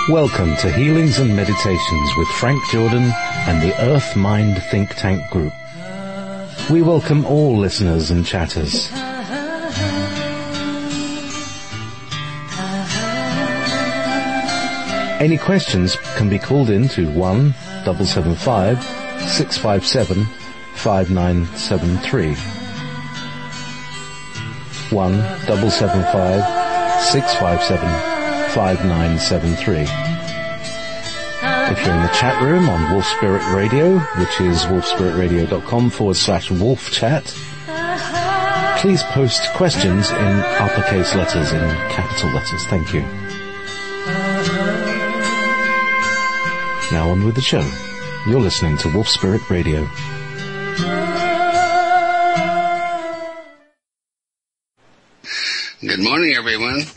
Welcome to Healings and Meditations with Frank Jordan and the Earth Mind Think Tank Group. We welcome all listeners and chatters. Any questions can be called in to 1-775-657-5973. 1-775-657-5973. If you're in the chat room on Wolf Spirit Radio, which is wolfspiritradio.com/wolf chat, please post questions in uppercase letters, in capital letters. Thank you. Now on with the show. You're listening to Wolf Spirit Radio. Good morning, everyone.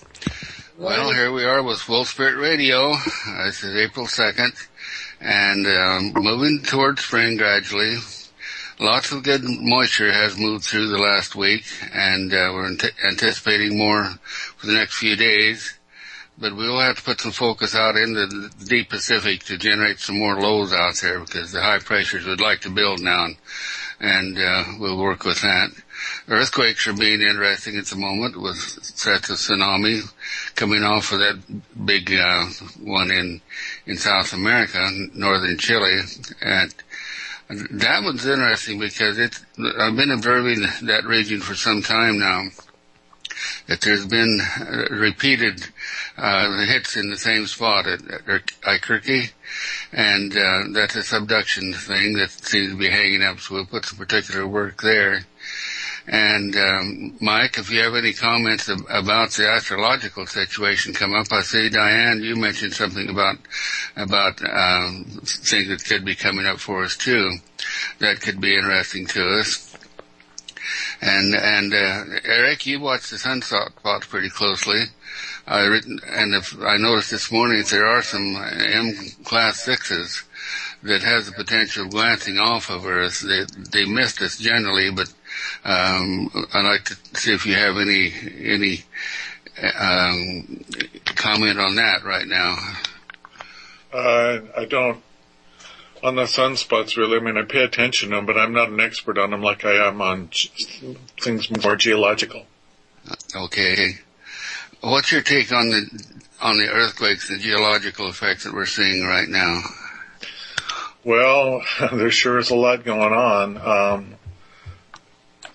Well, here we are with Wolf Spirit Radio. This is April 2nd, and moving towards spring gradually. Lots of good moisture has moved through the last week, and we're anticipating more for the next few days. But we will have to put some focus out into the deep Pacific to generate some more lows out there, because the high pressures would like to build now, and we'll work with that. Earthquakes are being interesting at the moment, with threats of tsunami coming off of that big one in South America, northern Chile. And that one's interesting because I've been observing that region for some time now, that there's been repeated hits in the same spot at Ikerke, and that's a subduction thing that seems to be hanging up, so we'll put some particular work there. And Mike, if you have any comments about the astrological situation come up, I see Diane, you mentioned something about things that could be coming up for us too. That could be interesting to us. And Eric, you watch the sunspots pretty closely. I noticed this morning that there are some M-class 6s that has the potential of glancing off of Earth. They missed us generally, but I'd like to see if you have any comment on that right now. I don't. On the sunspots, really, I mean, I pay attention to them, but I'm not an expert on them like I am on things more geological. Okay. What's your take on the earthquakes, the geological effects that we're seeing right now? Well, there sure is a lot going on.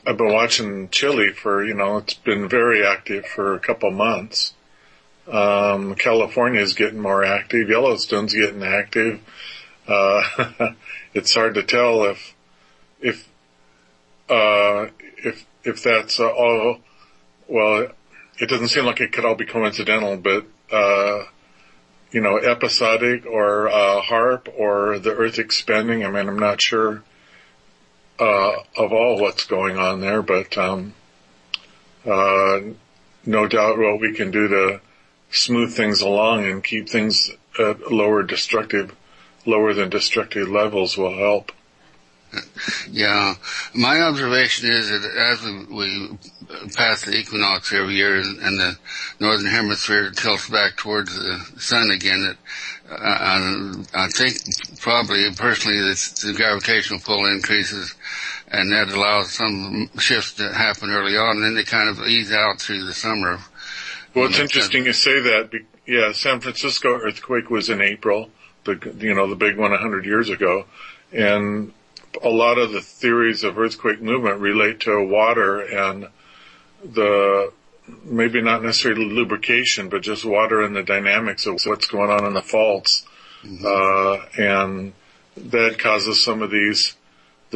I've been watching Chile for, it's been very active for a couple months. California is getting more active. Yellowstone's getting active. It's hard to tell if that's all. Well, it doesn't seem like it could all be coincidental, but episodic or HARP or the Earth expanding. I mean, I'm not sure of all what's going on there, but no doubt what we can do to smooth things along and keep things at lower than destructive levels will help. Yeah, my observation is that as we pass the equinox every year and the northern hemisphere tilts back towards the sun again, that I think probably personally that the gravitational pull increases, and that allows some shifts to happen early on, and then they kind of ease out through the summer. Well, it's interesting you say that. Yeah, San Francisco earthquake was in April. The big one 100 years ago, and a lot of the theories of earthquake movement relate to water and maybe not necessarily lubrication, but just water and the dynamics of what's going on in the faults. Mm-hmm. And that causes some of the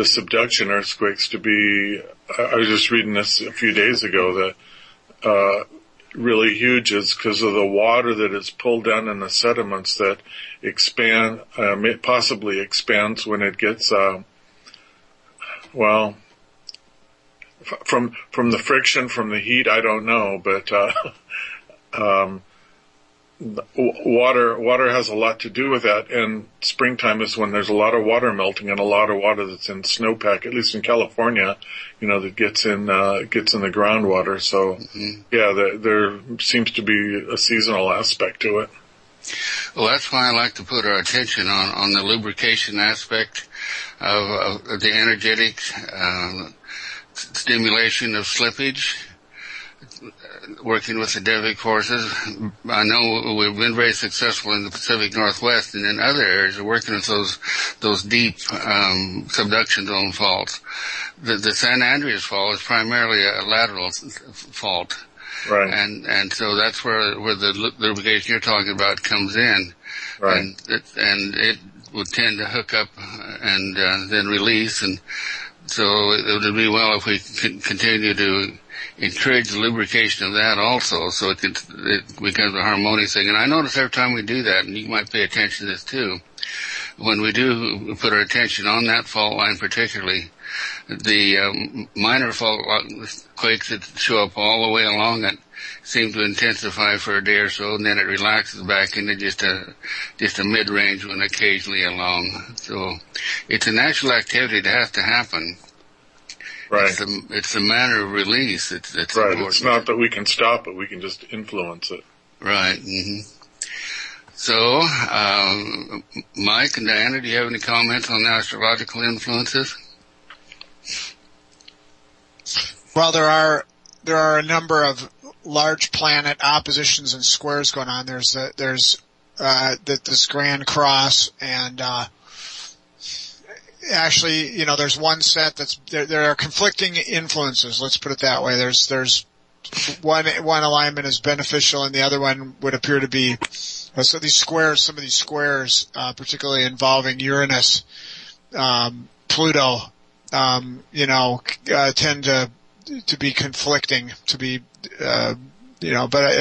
subduction earthquakes to be, I was just reading this a few days ago, that really huge is because of the water that is pulled down in the sediments that possibly expands when it gets, from the friction, from the heat, I don't know, but, water has a lot to do with that, and springtime is when there's a lot of water melting and a lot of water that's in snowpack, at least in California, that gets in the groundwater. So, mm-hmm. Yeah, there seems to be a seasonal aspect to it. Well, that's why I like to put our attention on the lubrication aspect of the energetic stimulation of slippage, working with the Devic forces. I know we've been very successful in the Pacific Northwest and in other areas of working with those deep subduction zone faults. The San Andreas fault is primarily a lateral fault. Right. And so that's where the lubrication you're talking about comes in. Right. And it would tend to hook up and then release, and so it would be well if we continue to encourage the lubrication of that also, so it becomes a harmonious thing. And I notice every time we do that, and you might pay attention to this too, when we do put our attention on that fault line particularly, the minor fault quakes that show up all the way along it seem to intensify for a day or so, and then it relaxes back into just a mid-range one occasionally along. So it's a natural activity that has to happen. Right. It's the manner of release. It's right. Important. It's not that we can stop it; we can just influence it. Right. Mm-hmm. So, Mike and Diana, do you have any comments on the astrological influences? Well, there are a number of large planet oppositions and squares going on. There's this Grand Cross, and actually, there's one set there are conflicting influences. Let's put it that way. There's one alignment is beneficial, and the other one would appear to be. So some of these squares, particularly involving Uranus, Pluto, tend to be conflicting, to be, but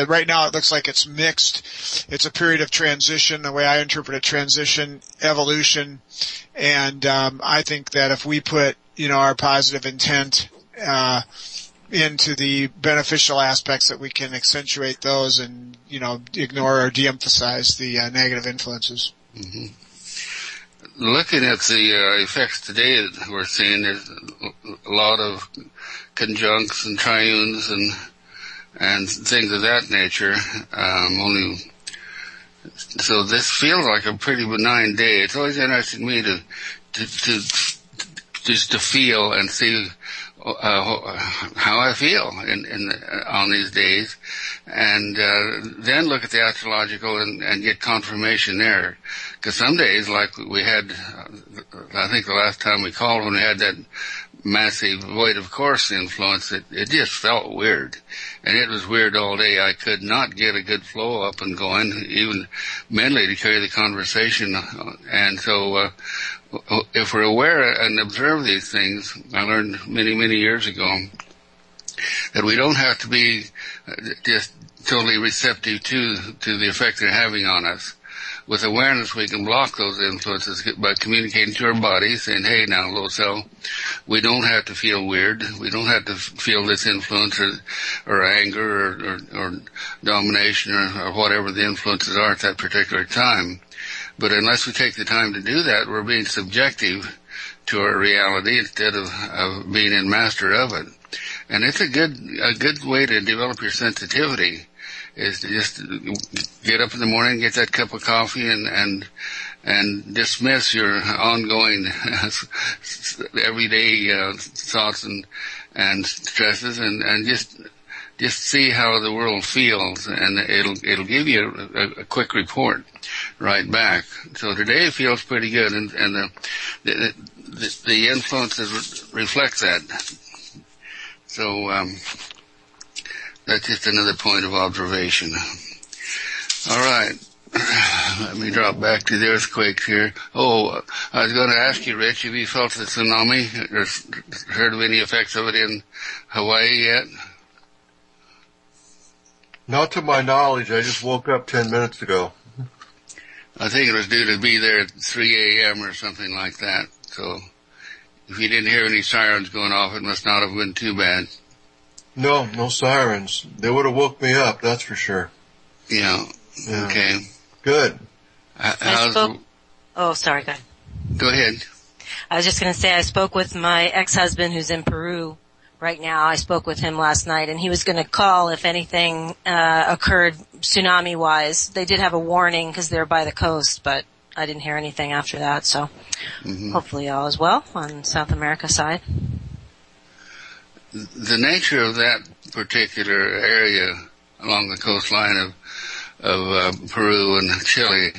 right now it looks like it's mixed. It's a period of transition, the way I interpret it, transition, evolution, and I think that if we put, our positive intent into the beneficial aspects, that we can accentuate those and, ignore or de-emphasize the negative influences. Mm-hmm. Looking at the effects today that we're seeing, there's a lot of conjuncts and triunes and things of that nature. So this feels like a pretty benign day. It's always interesting to me to just to feel and see how I feel on these days, and then look at the astrological and get confirmation there. Because some days, like we had, I think the last time we called, when we had that massive void of course influence, it just felt weird, and it was weird all day. I could not get a good flow up and going, even mentally, to carry the conversation. And so if we're aware and observe these things, I learned many years ago that we don't have to be just totally receptive to the effect they're having on us. With awareness, we can block those influences by communicating to our bodies, saying, hey, now, low cell, we don't have to feel weird. We don't have to feel this influence or anger or domination or whatever the influences are at that particular time. But unless we take the time to do that, we're being subjective to our reality instead of being in master of it. And it's a good way to develop your sensitivity, is to just get up in the morning, get that cup of coffee, and dismiss your ongoing everyday thoughts and stresses, and just see how the world feels, and it'll give you a quick report right back. So today feels pretty good, and the influences reflect that. So that's just another point of observation. All right. Let me drop back to the earthquakes here. Oh, I was going to ask you, Rich, have you felt the tsunami or heard of any effects of it in Hawaii yet? Not to my knowledge. I just woke up 10 minutes ago. I think it was due to be there at 3 a.m. or something like that. So if you didn't hear any sirens going off, it must not have been too bad. No sirens. They would have woke me up, that's for sure. Yeah. Okay. Good. Oh, sorry, go ahead. Go ahead. I was just going to say I spoke with my ex-husband who's in Peru right now. I spoke with him last night, and he was going to call if anything occurred tsunami-wise. They did have a warning because they're by the coast, but I didn't hear anything after that, so hopefully all is well on South America side. The nature of that particular area along the coastline of Peru and Chile,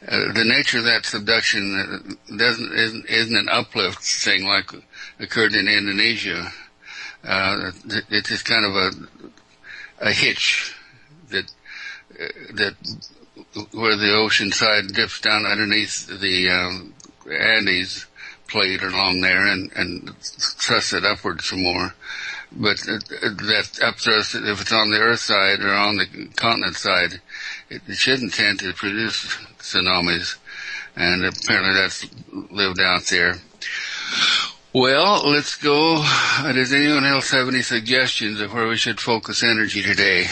the nature of that subduction isn't an uplift thing like occurred in Indonesia. It's just kind of a hitch that where the ocean side dips down underneath the Andes plate along there and thrusts it upward some more. But that upthrust, if it's on the Earth side or on the continent side, it shouldn't tend to produce tsunamis. And apparently that's lived out there. Well, let's go. Does anyone else have any suggestions of where we should focus energy today?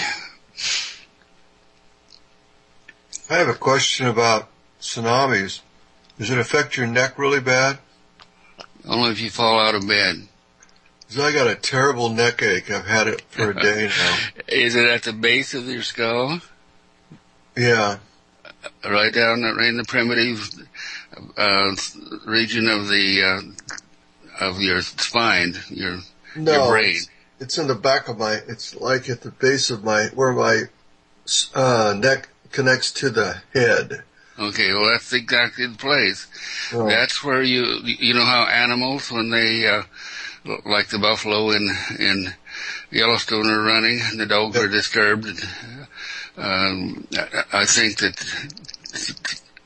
I have a question about tsunamis. Does it affect your neck really bad? Only if you fall out of bed. Because I got a terrible neck ache. I've had it for a day now. Is it at the base of your skull? Yeah. Right down in the primitive region of your spine, your brain. It's in the back of it's like at the base of where my neck connects to the head. Okay, well that's exactly the place. Oh. That's where you know how animals, when they, like the buffalo in Yellowstone are running, the dogs are disturbed. I think that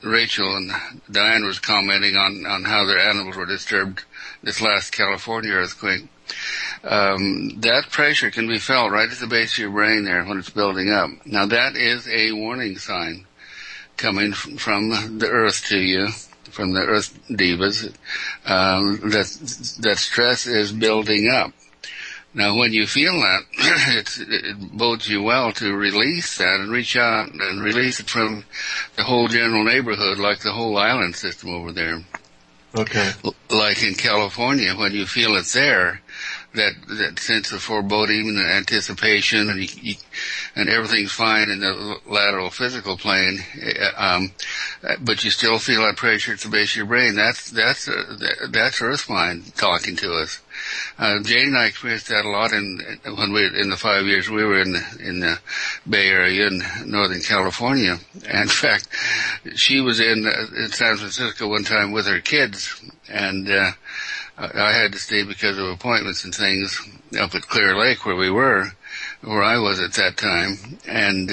Rachel and Diane was commenting on how their animals were disturbed this last California earthquake. That pressure can be felt right at the base of your brain there when it's building up. Now that is a warning sign coming from the earth to you, from the earth divas, that stress is building up. Now when you feel that, it bodes you well to release that and reach out and release it from the whole general neighborhood, like the whole island system over there. Okay. Like in California, when you feel it there, that sense of foreboding and anticipation, and everything's fine in the lateral physical plane, but you still feel that pressure at the base of your brain. That's Earth mind talking to us. Jane and I experienced that a lot in the 5 years we were in the Bay Area in Northern California. And in fact, she was in San Francisco one time with her kids, and I had to stay because of appointments and things up at Clear Lake where I was at that time, and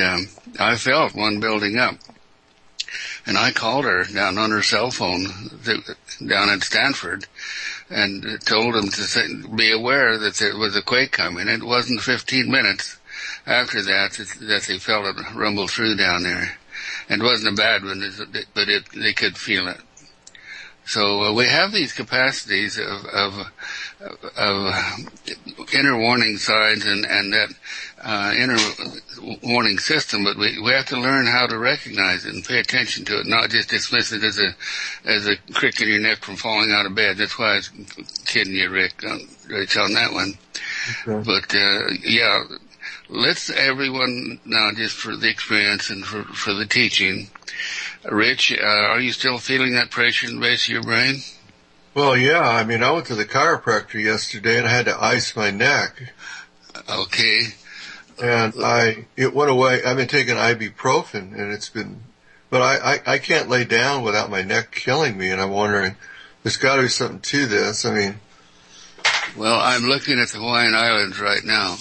I felt one building up. And I called her down on her cell phone down in Stanford and told them to be aware that there was a quake coming. It wasn't 15 minutes after that they felt it rumble through down there. And it wasn't a bad one, but they could feel it. So we have these capacities of inner warning signs and that inner warning system, but we have to learn how to recognize it and pay attention to it, not just dismiss it as a crick in your neck from falling out of bed. That's why I was kidding you, Rich, on that one. Okay. But yeah, let's everyone now, just for the experience and for the teaching. Rich, are you still feeling that pressure in the base of your brain? Well, yeah. I mean, I went to the chiropractor yesterday and I had to ice my neck. Okay. And it went away. I've been taking ibuprofen and but I can't lay down without my neck killing me, and I'm wondering, there's gotta be something to this. I mean. Well, I'm looking at the Hawaiian Islands right now,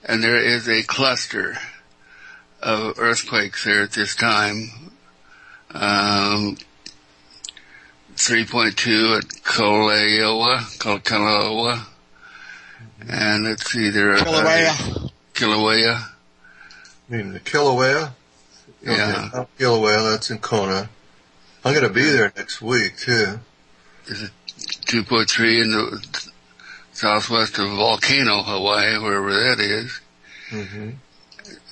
and there is a cluster of earthquakes there at this time. 3.2 at Kalaewa, and let's see, there are Kilauea. I mean, the Kilauea? Okay, Yeah. Kilauea, that's in Kona. I'm gonna be there next week, too. There's a 2.3 in the southwest of Volcano, Hawaii, wherever that is. Mm-hmm.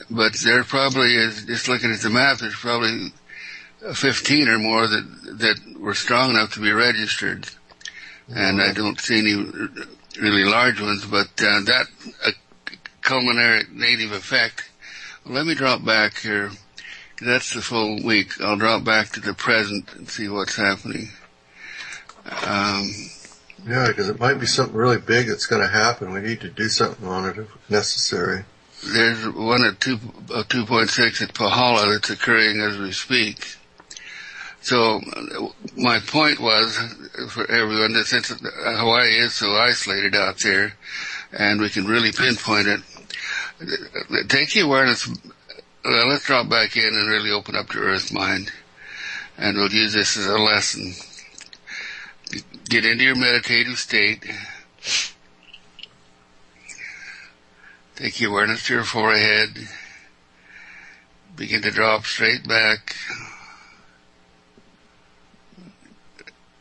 But there probably is, just looking at the map, there's probably 15 or more that were strong enough to be registered. And I don't see really large ones, but that culminative effect. Well, let me drop back here. That's the full week. I'll drop back to the present and see what's happening. Yeah, because it might be something really big that's going to happen. We need to do something on it if necessary. There's one at 2.6 at Pahala that's occurring as we speak. So my point was for everyone that since Hawaii is so isolated out there, and we can really pinpoint it, take the awareness. Let's drop back in and really open up to Earth Mind, and we'll use this as a lesson. Get into your meditative state. Take your awareness to your forehead. Begin to drop straight back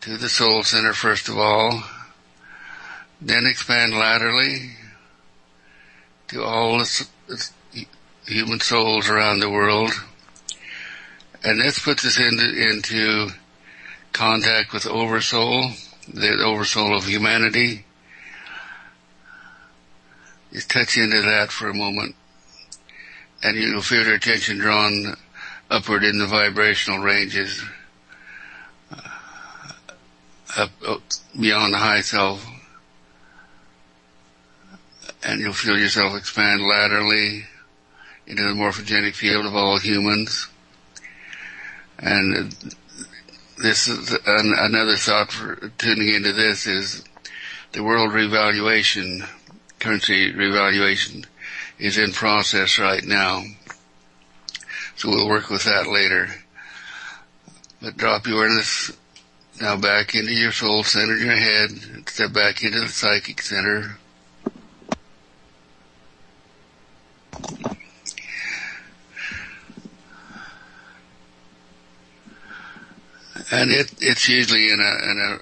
to the soul center first of all. Then expand laterally to all the human souls around the world. And this puts us into contact with Oversoul, the Oversoul of humanity. Just touch into that for a moment, and you'll feel your attention drawn upward in the vibrational ranges, up beyond the high self, and you'll feel yourself expand laterally into the morphogenic field of all humans. And this is another thought for tuning into this is the world revaluation, currency revaluation is in process right now. So we'll work with that later. But drop your awareness now back into your soul center in your head, step back into the psychic center. And it's usually in a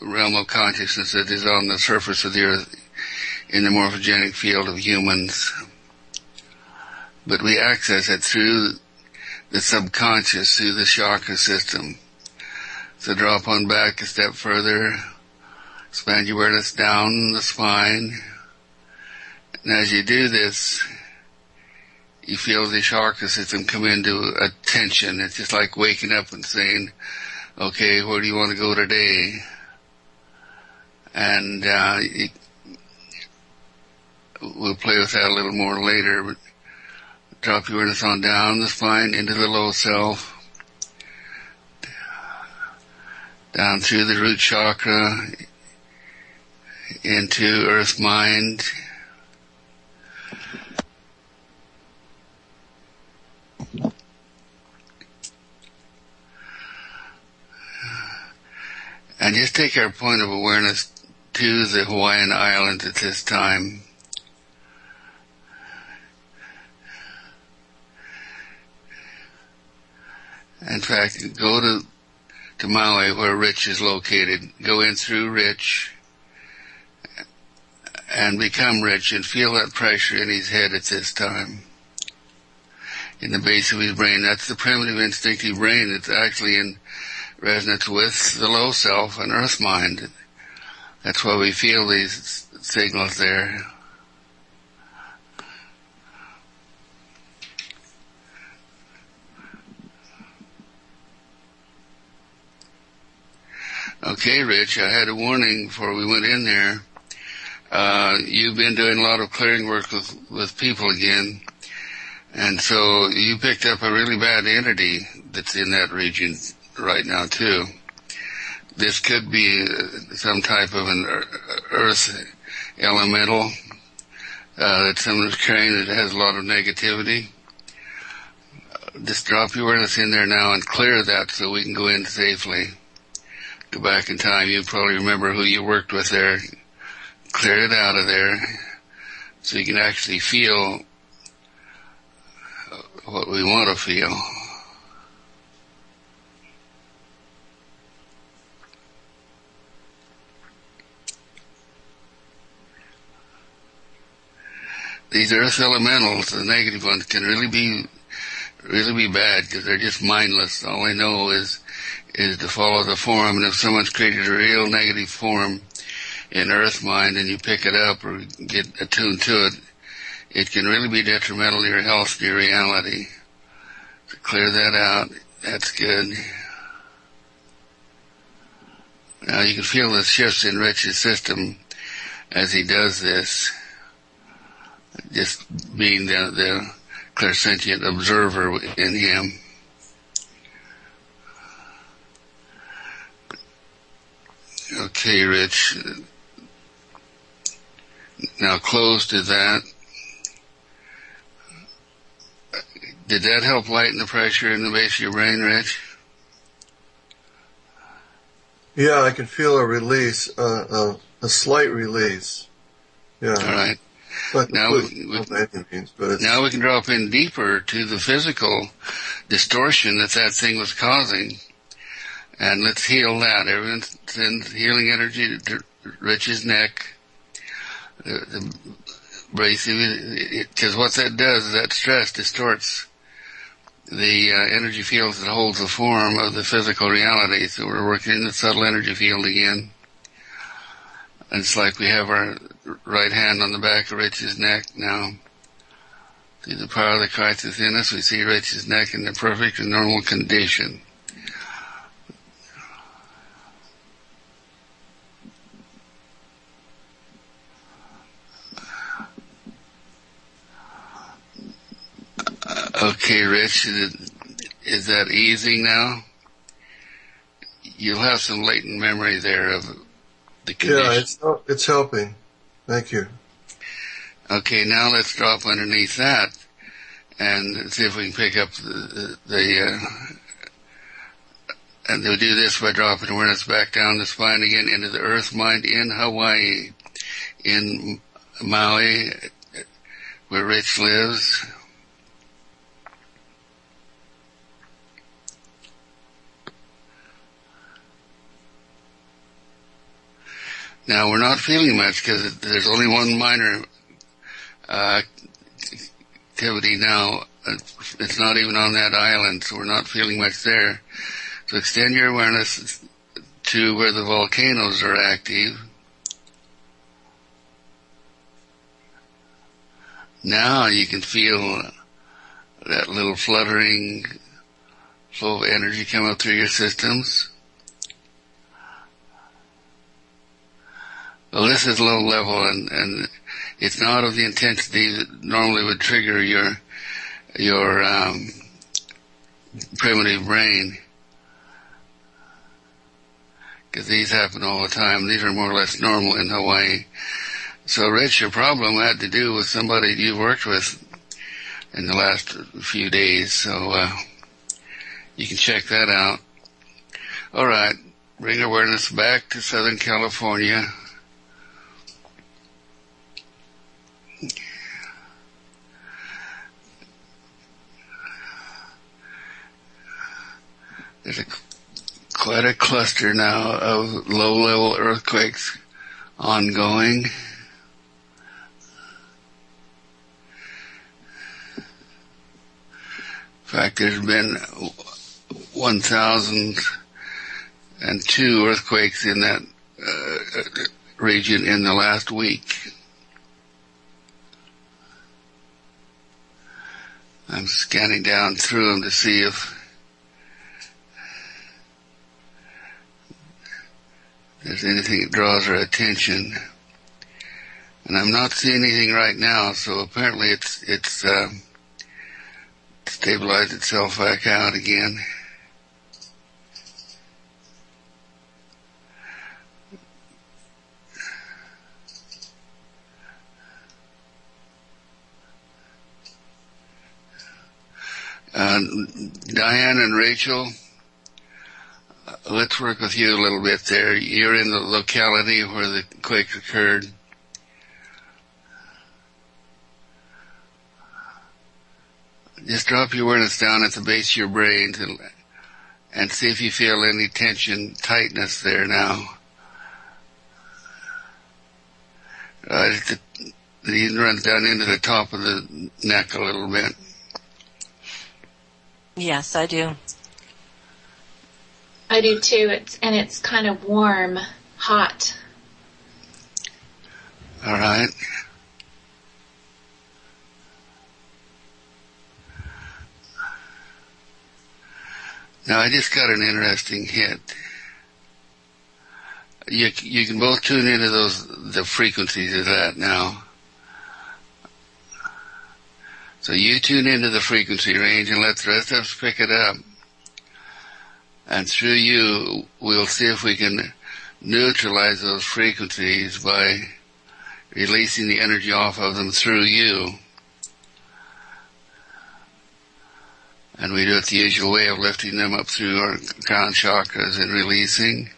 realm of consciousness that is on the surface of the earth, in the morphogenic field of humans. But we access it through the subconscious, through the chakra system. So drop on back a step further, expand your awareness down the spine. And as you do this, you feel the chakra system come into attention. It's just like waking up and saying, okay, where do you want to go today? And we'll play with that a little more later. But drop your awareness on down the spine into the low self, down through the root chakra into earth mind. And just take our point of awareness to the Hawaiian Islands at this time. In fact, go to Maui where Rich is located. Go in through Rich and become Rich and feel that pressure in his head at this time. In the base of his brain. That's the primitive instinctive brain that's actually in resonance with the low self and earth mind. That's why we feel these signals there. Okay, Rich, I had a warning before we went in there. You've been doing a lot of clearing work with people again, and so you picked up a really bad entity that's in that region right now too. This could be some type of an earth elemental that someone's carrying that has a lot of negativity. Just drop your awareness in there now and clear that so we can go in safely. Go back in time. You probably remember who you worked with there. Clear it out of there so you can actually feel what we want to feel. These earth elementals, the negative ones, can really be bad because they're just mindless. All they know is to follow the form. And if someone's created a real negative form, in earth mind and you pick it up or get attuned to it, it can really be detrimental to your health, to your reality. So clear that out. That's good. Now you can feel the shifts in Rich's system as he does this, just being the clairsentient observer in him. Okay, Rich. Now close to that. Did that help lighten the pressure in the base of your brain, Rich? Yeah, I can feel a release, a slight release. Yeah. All right. But now now we can drop in deeper to the physical distortion that thing was causing. And let's heal that. Everyone sends healing energy to Rich's neck. The bracing, because what that does is that stress distorts the energy fields that holds the form of the physical reality. So we're working in the subtle energy field again. And it's like we have our right hand on the back of Rich's neck now. Through the power of the Christ within us, we see Rich's neck in the perfect and normal condition. Okay, Rich, is that easing now? You'll have some latent memory there of the condition. Yeah, it's helping. Thank you. Okay, now let's drop underneath that and see if we can pick up and we'll do this by dropping awareness back down the spine again into the earth mind in Hawaii, in Maui, where Rich lives. Now, we're not feeling much because there's only one minor activity now. It's not even on that island, so we're not feeling much there. So extend your awareness to where the volcanoes are active. Now you can feel that little fluttering flow of energy come up through your systems. Well, this is low level, and it's not of the intensity that normally would trigger your primitive brain, because these happen all the time. These are more or less normal in Hawaii. So, Rich, your problem had to do with somebody you worked with in the last few days, so you can check that out. All right, bring awareness back to Southern California. There's quite a cluster now of low-level earthquakes ongoing. In fact, there's been 1,002 earthquakes in that region in the last week. I'm scanning down through them to see if there's anything that draws our attention. And I'm not seeing anything right now, so apparently it's stabilized itself back out again. Diane and Rachel, let's work with you a little bit there. You're in the locality where the quake occurred. Just drop your awareness down at the base of your brain and see if you feel any tension, tightness there now. You can run down into the top of the neck a little bit. Yes, I do. I do too. It's kind of warm, hot. All right. Now I just got an interesting hit. You can both tune into the frequencies of that now. So you tune into the frequency range and let the rest of us pick it up. And through you, we'll see if we can neutralize those frequencies by releasing the energy off of them through you. And we do it the usual way of lifting them up through our crown chakras and releasing.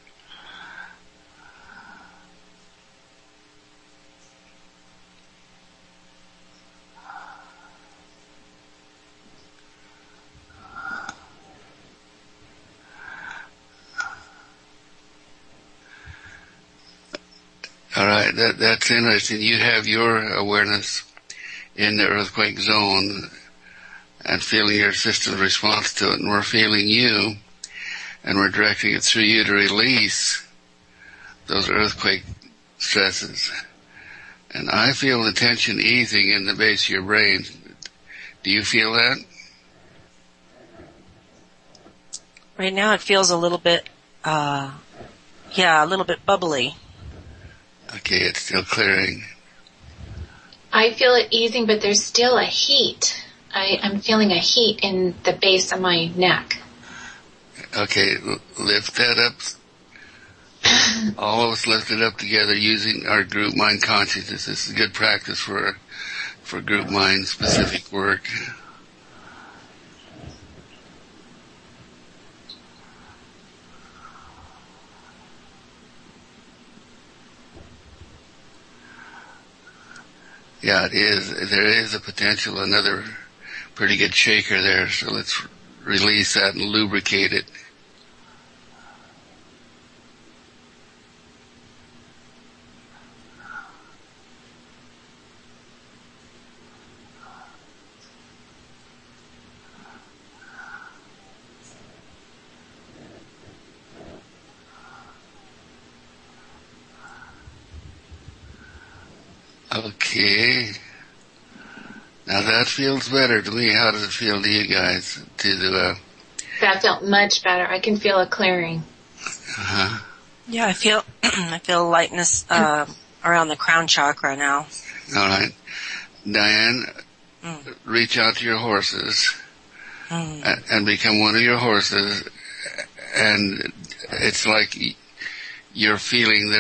All right, that's interesting. You have your awareness in the earthquake zone and feeling your system's response to it, and we're feeling you, and we're directing it through you to release those earthquake stresses. And I feel the tension easing in the base of your brain. Do you feel that? Right now it feels a little bit, a little bit bubbly. Okay, it's still clearing. I feel it easing, but there's still a heat. I'm feeling a heat in the base of my neck. Okay, lift that up. All of us lift it up together using our group mind consciousness. This is good practice for group mind specific work. Yeah, it is. There is a potential, another pretty good shaker there, so let's release that and lubricate it. Okay. Now that feels better to me. How does it feel to you guys? That felt much better. I can feel a clearing. Uh-huh. Yeah, I feel lightness around the crown chakra now. All right. Diane, reach out to your horses and become one of your horses, and it's like you're feeling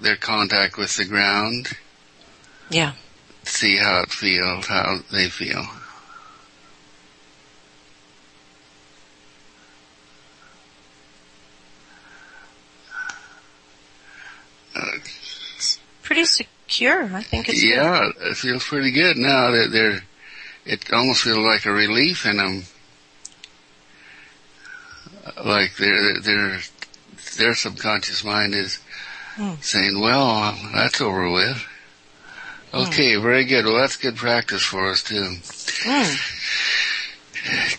their contact with the ground. Yeah. See how it feels, how they feel. It's pretty secure. I think it's good. It feels pretty good now. It almost feels like a relief in them. Like their subconscious mind is saying, well, that's over with. Okay, very good. Well, that's good practice for us, too.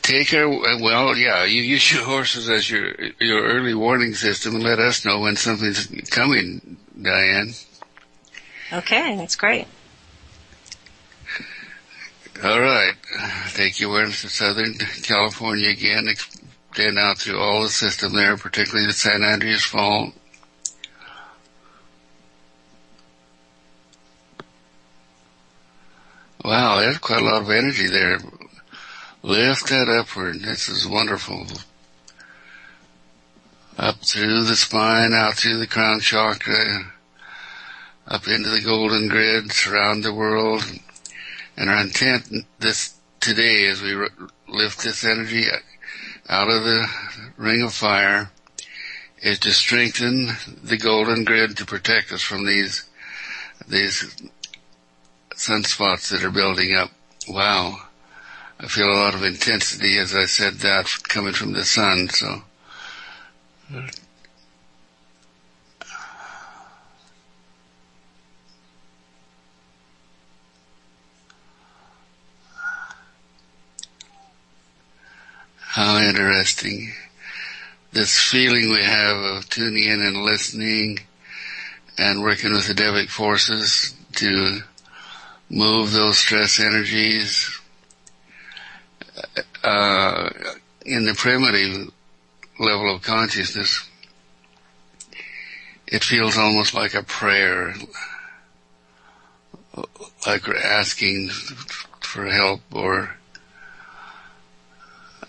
Take her, you use your horses as your early warning system and let us know when something's coming, Diane. Okay, that's great. All right. Take your awareness to Southern California again. Extend out through all the system there, particularly the San Andreas Fault. Wow, there's quite a lot of energy there. Lift that upward. This is wonderful. Up through the spine, out through the crown chakra, up into the golden grid, surround the world. And our intent today as we lift this energy out of the ring of fire is to strengthen the golden grid to protect us from these sunspots that are building up. Wow. I feel a lot of intensity as I said that coming from the sun, so. How interesting. This feeling we have of tuning in and listening and working with the Devic forces to move those stress energies in the primitive level of consciousness. It feels almost like a prayer, like we're asking for help,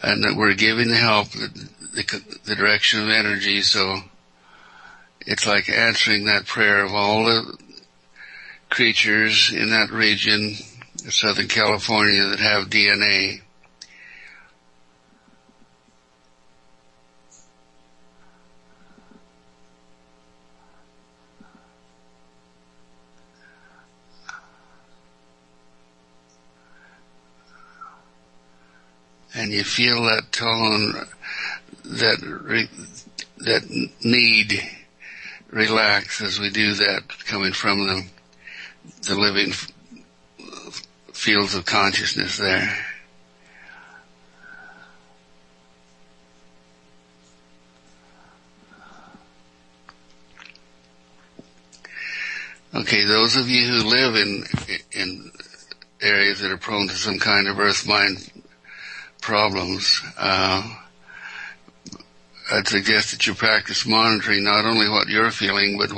and that we're giving the help, the direction of energy. So it's like answering that prayer of all the creatures in that region of Southern California that have DNA. And you feel that tone, that need relax as we do that, coming from the living fields of consciousness there. Okay, those of you who live in areas that are prone to some kind of earth-mind problems, I'd suggest that you practice monitoring not only what you're feeling, but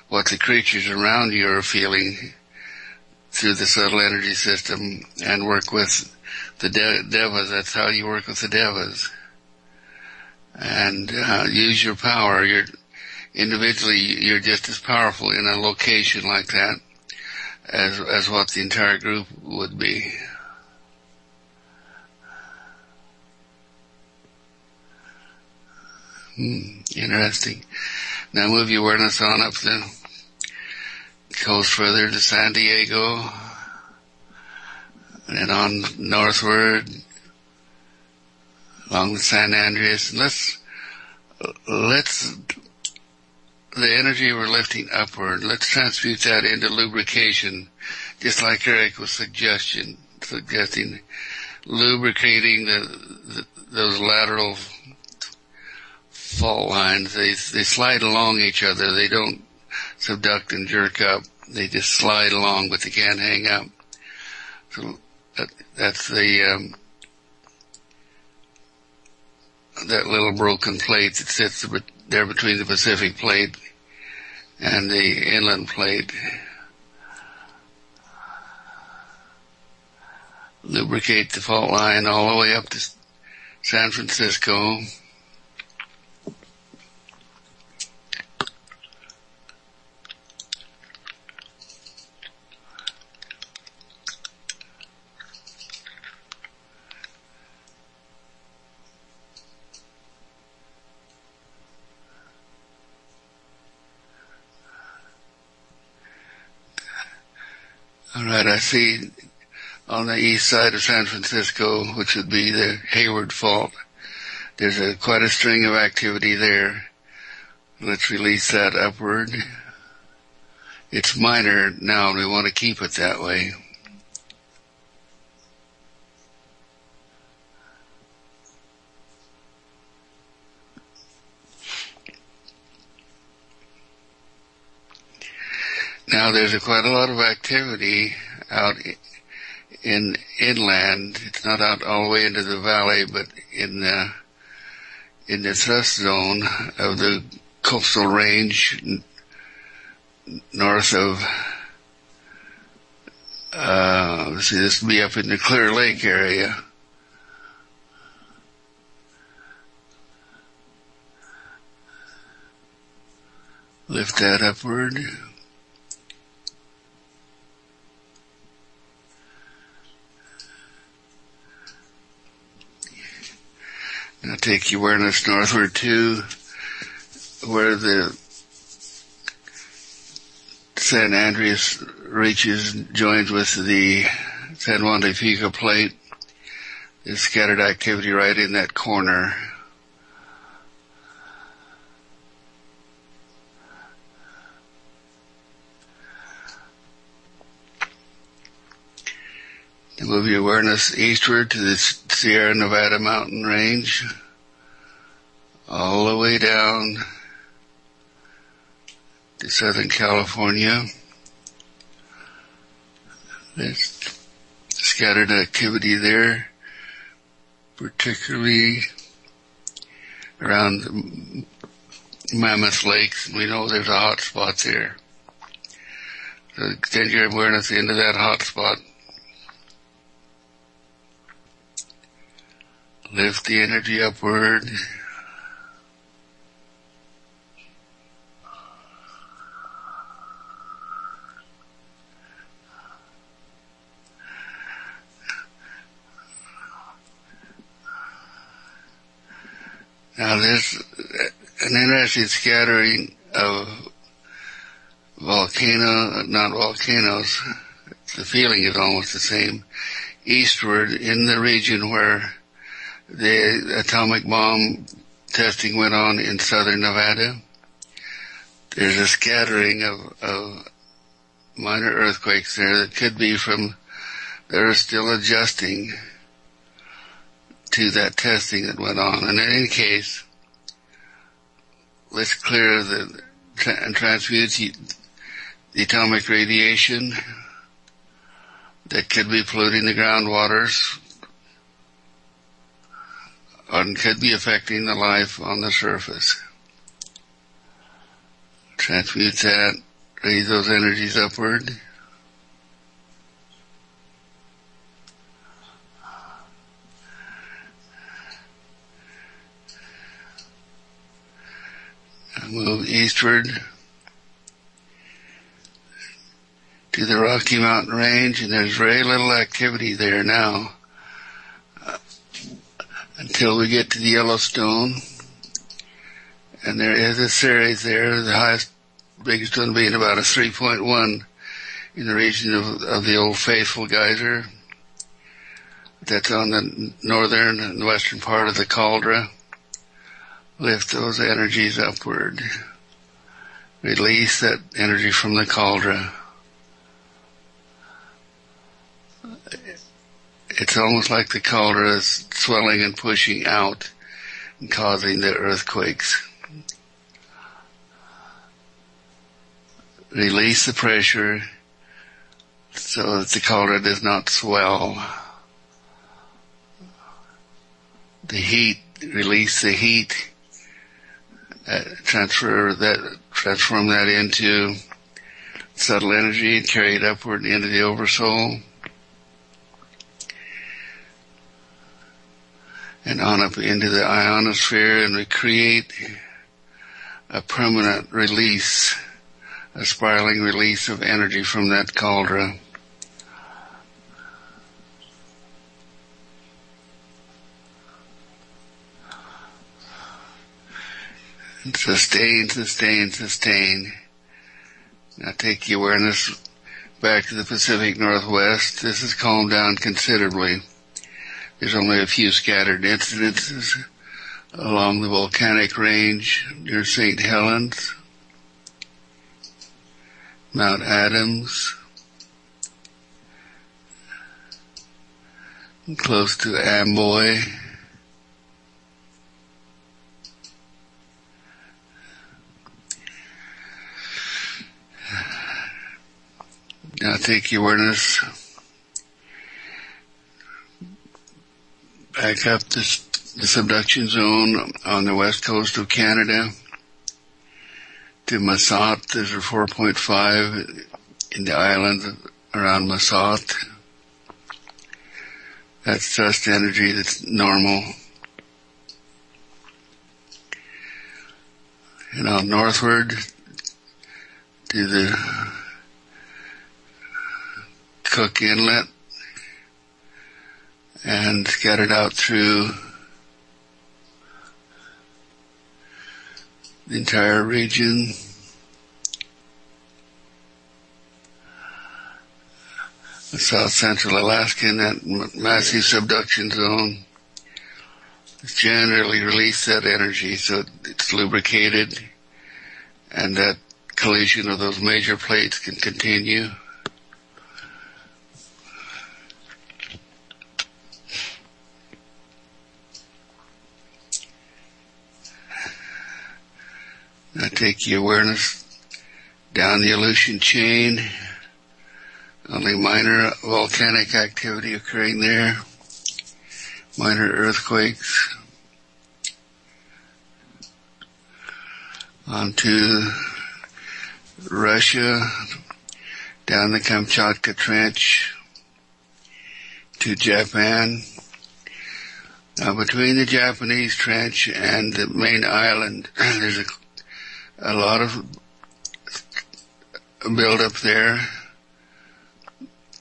what the creatures around you are feeling through the subtle energy system, and work with the devas. That's how you work with the devas. And use your power. Individually, you're just as powerful in a location like that as what the entire group would be. Interesting. Now move your awareness on up the coast further to San Diego, and then on northward along the San Andreas. Let's the energy we're lifting upward, let's transmute that into lubrication, just like Eric was suggesting lubricating those lateral fault lines. They slide along each other. They don't subduct and jerk up. They just slide along, but they can't hang up. So that's that little broken plate that sits there between the Pacific plate and the inland plate. Lubricate the fault line all the way up to San Francisco. All right, I see on the east side of San Francisco, which would be the Hayward Fault, there's quite a string of activity there. Let's release that upward. It's minor now, and we want to keep it that way. Now there's quite a lot of activity out in inland. It's not out all the way into the valley, but in the thrust zone of the coastal range north of, let's see, this would be up in the Clear Lake area. Lift that upward. Now take your awareness northward to where the San Andreas joins with the San Juan de Fuca plate. There's scattered activity right in that corner. Then move your awareness eastward to the Sierra Nevada mountain range, all the way down to Southern California. There's scattered activity there, particularly around Mammoth Lakes. We know there's a hot spot there. So extend your awareness into that hot spot. Lift the energy upward. Now there's an interesting scattering of not volcanoes. The feeling is almost the same. Eastward in the region where the atomic bomb testing went on in southern Nevada, there's a scattering of minor earthquakes there that could be from, they're still adjusting to that testing that went on. And in any case, let's clear and transmute the atomic radiation that could be polluting the groundwaters and could be affecting the life on the surface. Transmute that, raise those energies upward. Move eastward to the Rocky Mountain Range, and there's very little activity there now until we get to the Yellowstone. And there is a series there, the biggest one being about a 3.1 in the region of the Old Faithful geyser. That's on the northern and western part of the caldera. Lift those energies upward. Release that energy from the caldera. It's almost like the caldera is swelling and pushing out and causing the earthquakes. Release the pressure so that the caldera does not swell. The heat, release the heat. Transform that into subtle energy and carry it upward into the oversoul and on up into the ionosphere, and we create a permanent release, a spiraling release of energy from that caldera. Sustain, sustain, sustain. Now take the awareness back to the Pacific Northwest. This has calmed down considerably. There's only a few scattered incidences along the volcanic range near St. Helens, Mount Adams, close to Amboy. Now take your awareness back up the subduction zone on the west coast of Canada to Massot. There's a 4.5 in the islands around Massot. That's just energy that's normal. And on northward to the Cook Inlet and scattered out through the entire region. The south central Alaska in that massive subduction zone. Generally release that energy so it's lubricated and that collision of those major plates can continue. Now take your awareness down the Aleutian chain Only minor volcanic activity occurring there. Minor earthquakes. On to Russia, down the Kamchatka Trench, to Japan. Now, between the Japanese trench and the main island, there's a lot of build-up there,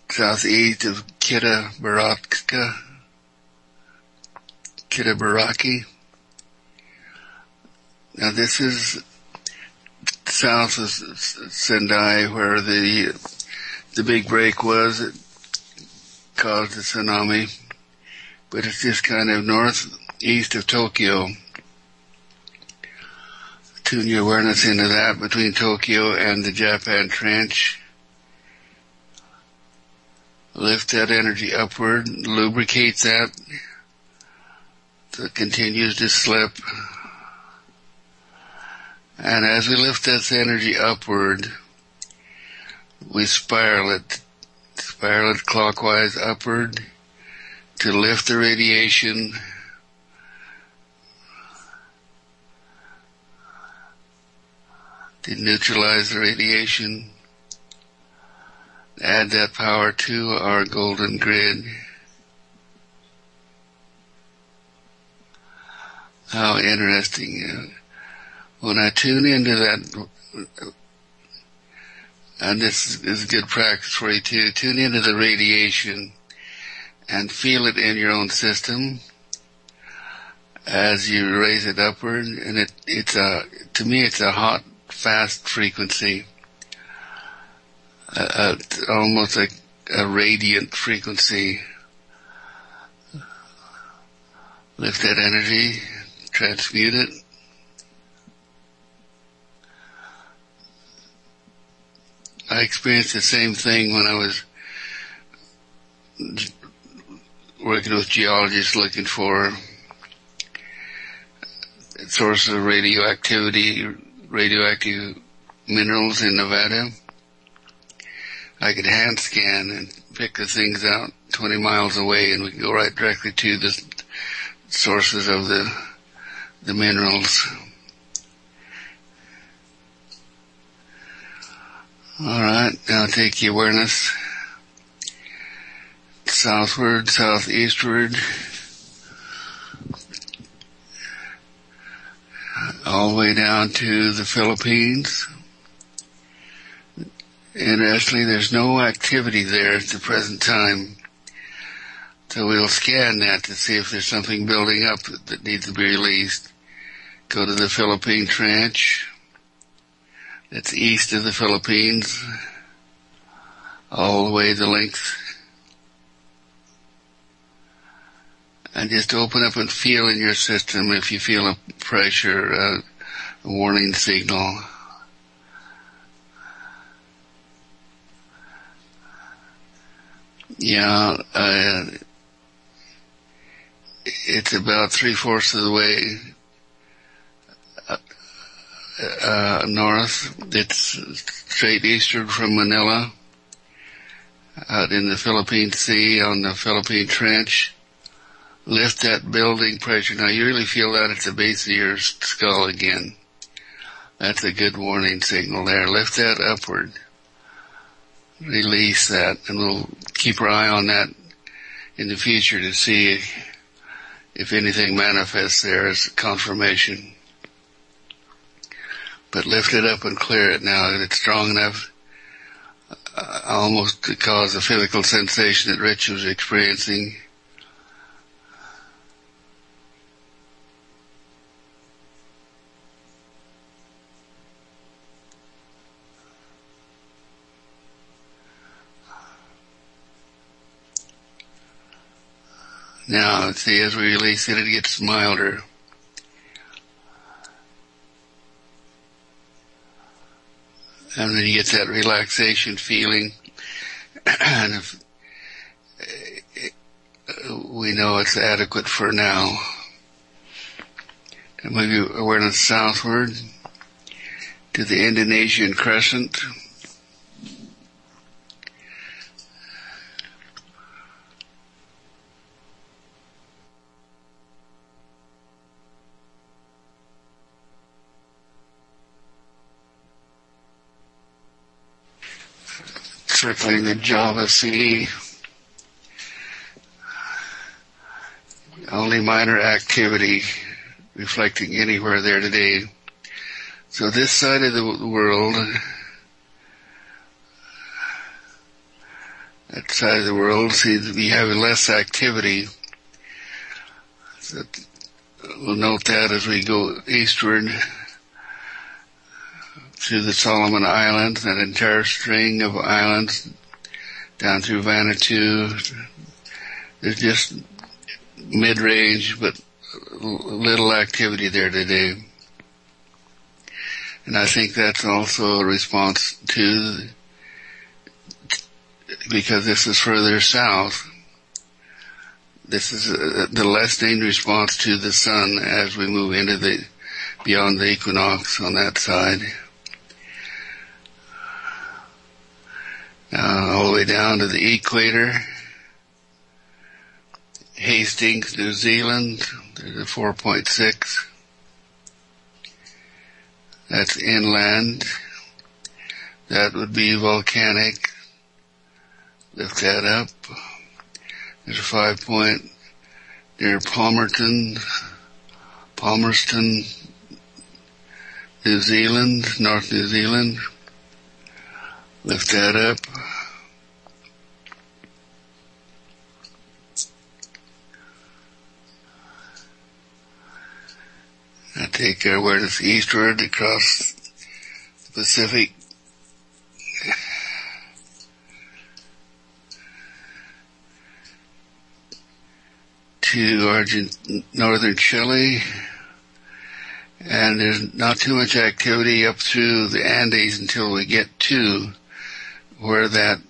southeast of Kitabaraki. Now, this is south of Sendai, where the big break was that caused the tsunami, but it's just kind of northeast of Tokyo. Tune your awareness into that between Tokyo and the Japan Trench. Lift that energy upward, lubricate that so it continues to slip. And as we lift this energy upward, we spiral it clockwise upward to lift the radiation, to neutralize the radiation, add that power to our golden grid. How interesting. When I tune into that, and this is good practice for you too, tune into the radiation and feel it in your own system as you raise it upward. And to me it's a hot, fast frequency, almost like a radiant frequency. Lift that energy, transmute it. I experienced the same thing when I was working with geologists looking for sources of radioactive minerals in Nevada. I could hand scan and pick the things out 20 miles away, and we could go right directly to the sources of the minerals. Alright, now take your awareness southward, southeastward, all the way down to the Philippines. Interestingly, there's no activity there at the present time. So we'll scan that to see if there's something building up that needs to be released. Go to the Philippine Trench. It's east of the Philippines, all the way the length. And just open up and feel in your system if you feel a pressure, a warning signal. Yeah, it's about 3/4 of the way north. It's straight eastward from Manila, out in the Philippine Sea on the Philippine Trench. Lift that building pressure. Now you really feel that at the base of your skull again. That's a good warning signal there. Lift that upward. Release that, and we'll keep our eye on that in the future to see if anything manifests there as confirmation. But lift it up and clear it now. It's strong enough almost to cause a physical sensation that Rich was experiencing. Now, see, as we release it, it gets milder. And then you get that relaxation feeling. And if we know it's adequate for now. And maybe awareness southward to the Indonesian crescent. circling the Java Sea. Only minor activity reflecting anywhere there today. So this side of the world, that side of the world seems to be having less activity. So we'll note that as we go eastward through the Solomon Islands, that entire string of islands down through Vanuatu. There's just mid-range, but little activity there today. And I think that's also a response to, because this is further south, this is the lessening response to the sun as we move into beyond the equinox on that side. All the way down to the equator. Hastings, New Zealand, there's a 4.6. That's inland. That would be volcanic. Lift that up. There's a 5 point near Palmerston, New Zealand, North New Zealand. Lift that up. I take our awareness eastward across the Pacific to northern Chile, and there's not too much activity up through the Andes until we get to where that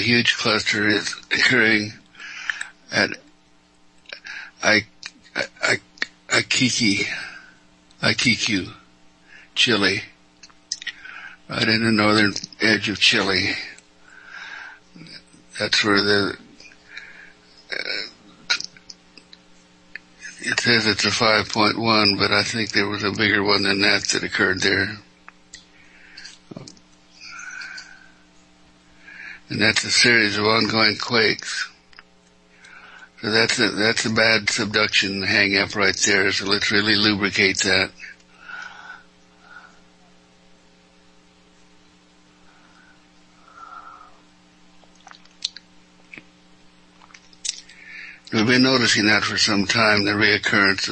huge cluster is occurring at Iquique, Chile, right in the northern edge of Chile. That's where it says it's a 5.1, but I think there was a bigger one than that occurred there. And that's a series of ongoing quakes. So that's a bad subduction hang up right there, so let's really lubricate that. We've been noticing that for some time, the reoccurrence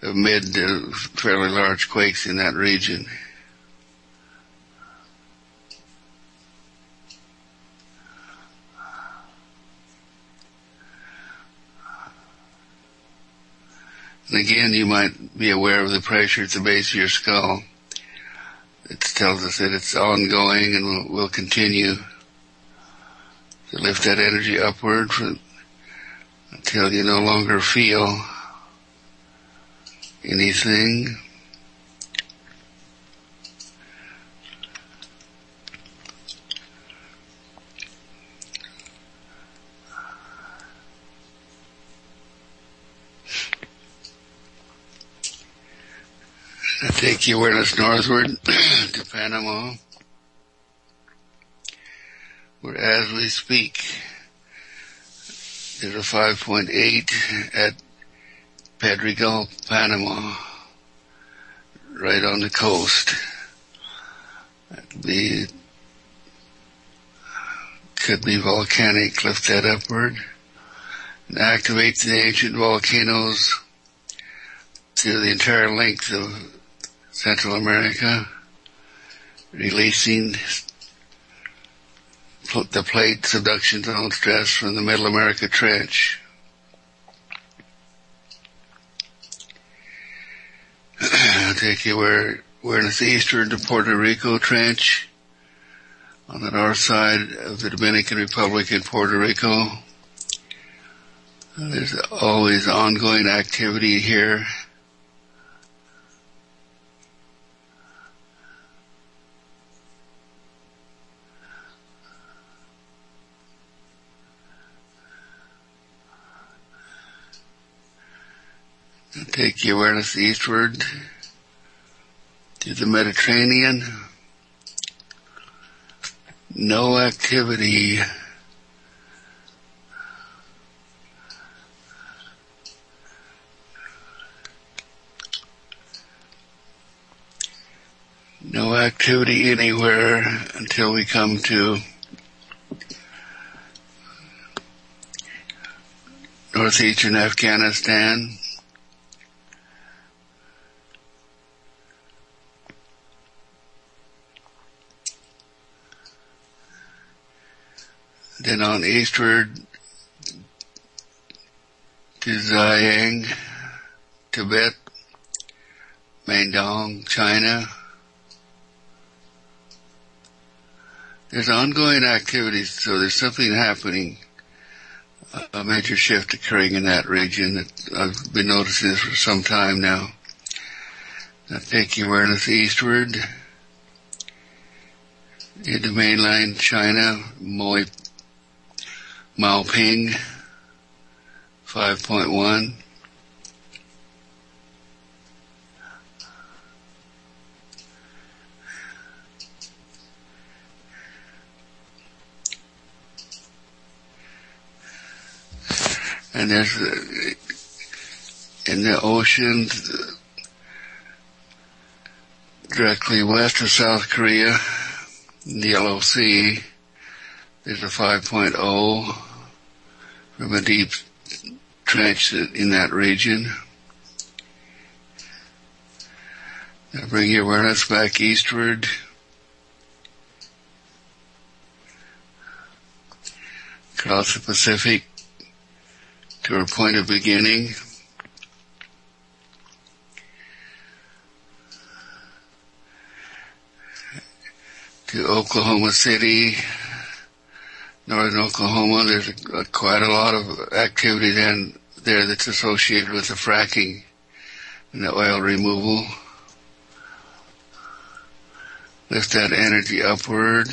of mid to fairly large quakes in that region. And again, you might be aware of the pressure at the base of your skull. It tells us that it's ongoing and will continue to lift that energy upward until you no longer feel anything. I take your awareness northward to Panama, where as we speak, there's a 5.8 at Pedregal, Panama, right on the coast. Could be volcanic. Lift that upward and activate the ancient volcanoes through the entire length of Central America, releasing the plate subduction zone stress from the Middle America Trench. I'll take your awareness eastward to Puerto Rico Trench on the north side of the Dominican Republic in Puerto Rico. There's always ongoing activity here. Take your awareness eastward to the Mediterranean, no activity anywhere until we come to northeastern Afghanistan. Then on eastward to Zhejiang, Tibet, Mandong, China. There's ongoing activities, so there's something happening, a major shift occurring in that region that I've been noticing this for some time now. Now take your awareness eastward into mainland China, Maoping, 5.1. And there's, in the ocean, directly west of South Korea, in the Yellow Sea, there's a 5.0 from a deep trench in that region. Now bring your awareness back eastward. Across the Pacific to our point of beginning. To Oklahoma City, northern Oklahoma. There's quite a lot of activity there that's associated with the fracking and the oil removal. Lift that energy upward.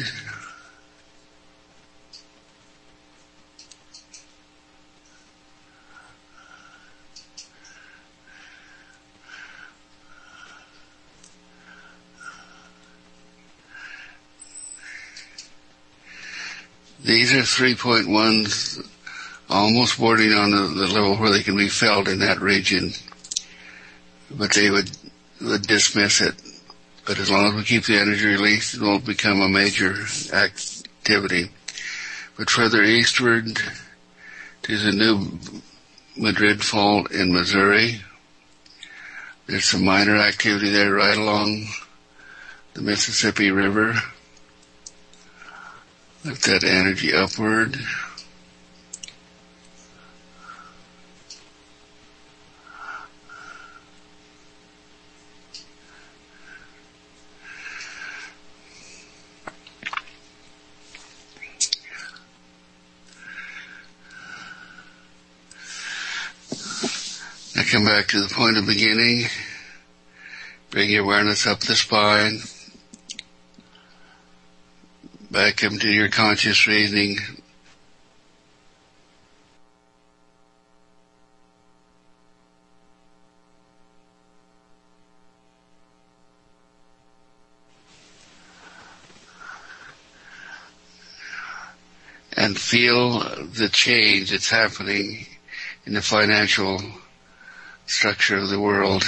These are 3.1s, almost bordering on the level where they can be felt in that region, but they would dismiss it. But as long as we keep the energy released, it won't become a major activity. But further eastward to the new Madrid Fault in Missouri, there's some minor activity there right along the Mississippi River. Lift that energy upward. Now come back to the point of beginning. Bring your awareness up the spine. Back into your conscious reasoning. And feel the change that's happening in the financial structure of the world.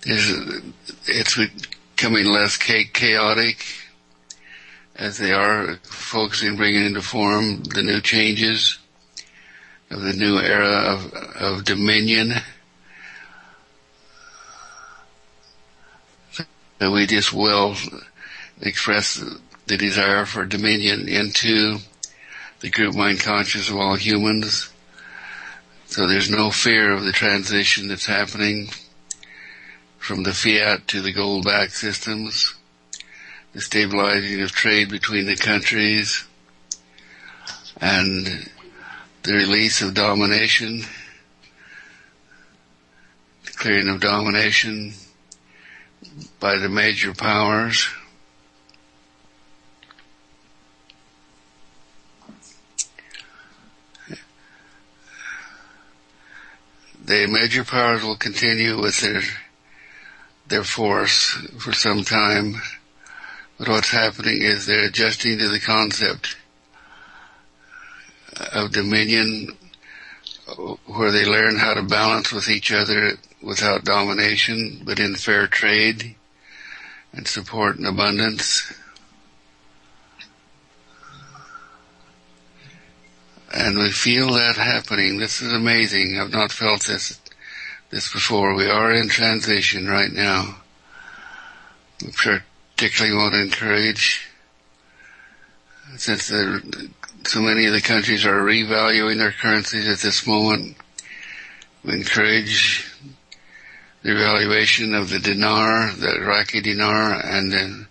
It's becoming less chaotic as they are focusing, bringing into form the new changes of the new era of dominion. So we just will express the desire for dominion into the group mind conscious of all humans. So there's no fear of the transition that's happening from the fiat to the gold-backed systems, the stabilizing of trade between the countries, and the release of domination, the clearing of domination by the major powers. The major powers will continue with their their force for some time. But what's happening is they're adjusting to the concept of dominion, where they learn how to balance with each other without domination, but in fair trade and support and abundance. And we feel that happening. This is amazing. I've not felt this before. We are in transition right now. We particularly want to encourage, since so many of the countries are revaluing their currencies at this moment, we encourage the evaluation of the dinar, the Iraqi dinar, and the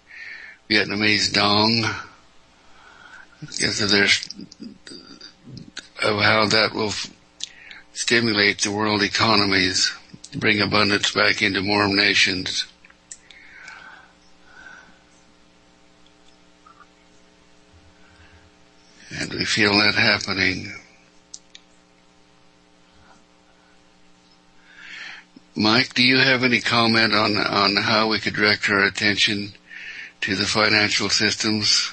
Vietnamese dong, because of how that will stimulate the world economies, bring abundance back into more nations. And we feel that happening. Mike, do you have any comment on how we could direct our attention to the financial systems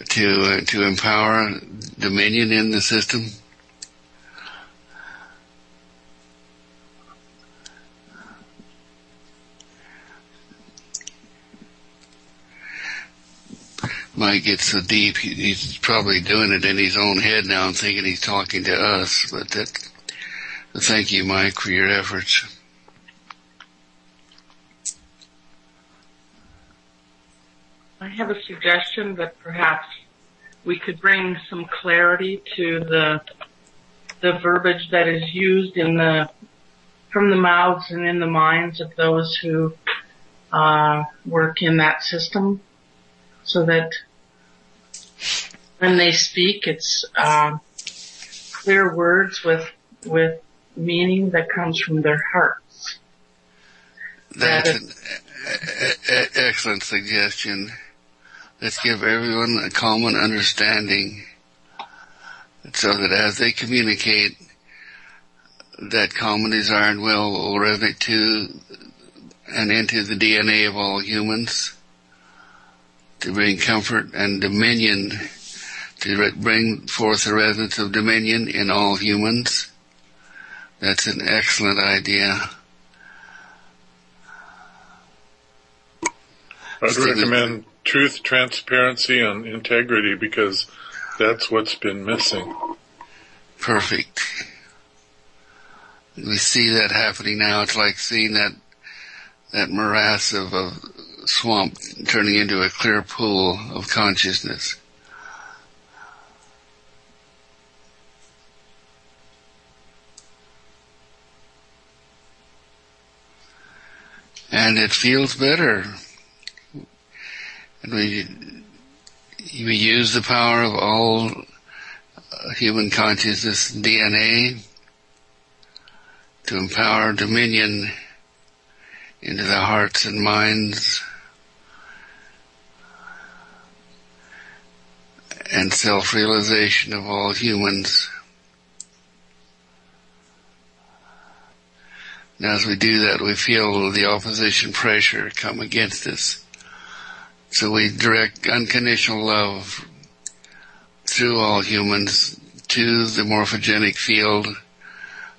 to empower dominion in the system? Mike gets so deep, he's probably doing it in his own head now and thinking he's talking to us. But thank you, Mike, for your efforts. I have a suggestion that perhaps we could bring some clarity to the verbiage that is used from the mouths and in the minds of those who work in that system, so that when they speak, it's clear words with meaning that comes from their hearts. That's an excellent suggestion. Let's give everyone a common understanding, so that as they communicate, that common desire and will resonate to and into the DNA of all humans, to bring comfort and dominion, to bring forth the resonance of dominion in all humans. That's an excellent idea. I'd recommend truth, transparency, and integrity, because that's what's been missing. Perfect. We see that happening now. It's like seeing that morass of a swamp turning into a clear pool of consciousness. And it feels better. And we use the power of all human consciousness DNA to empower dominion into the hearts and minds and self-realization of all humans. Now, as we do that, we feel the opposition pressure come against us. So we direct unconditional love through all humans to the morphogenic field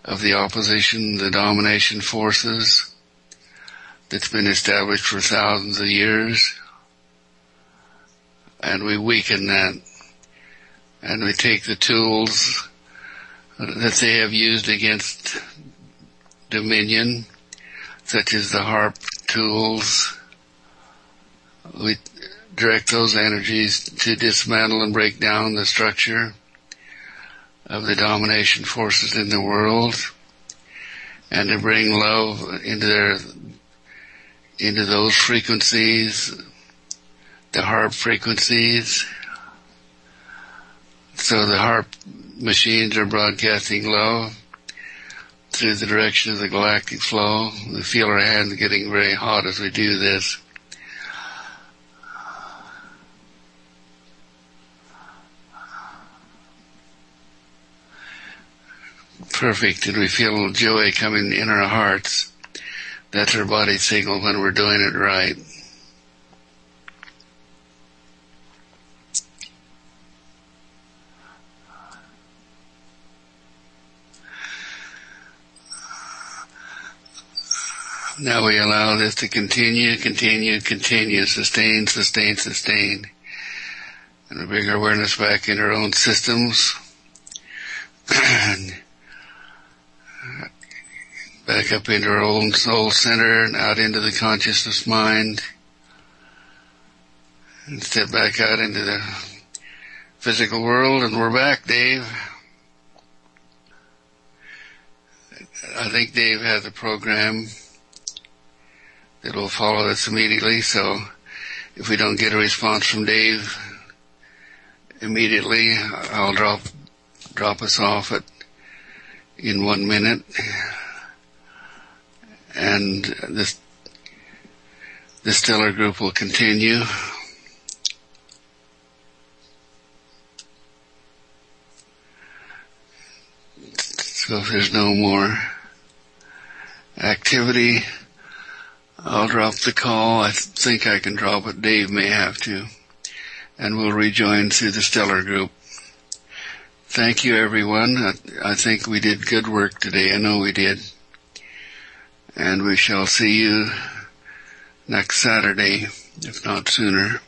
of the opposition, the domination forces that's been established for thousands of years. And we weaken that. And we take the tools that they have used against dominion, such as the harp tools. We direct those energies to dismantle and break down the structure of the domination forces in the world, and to bring love into those frequencies, the harp frequencies. So the harp machines are broadcasting love through the direction of the galactic flow. We feel our hands getting very hot as we do this. Perfect. And we feel joy coming in our hearts. That's our body signal when we're doing it right. Now we allow this to continue, sustain, sustain, sustain. And we bring our awareness back in our own systems. And back up into our own soul center and out into the consciousness mind. And step back out into the physical world, and we're back, Dave. I think Dave has a program that will follow this immediately, so if we don't get a response from Dave immediately, I'll drop us off in 1 minute, and the stellar group will continue. So if there's no more activity, I'll drop the call. I think I can drop it. Dave may have to. And we'll rejoin through the stellar group. Thank you, everyone. I think we did good work today. I know we did. And we shall see you next Saturday, if not sooner.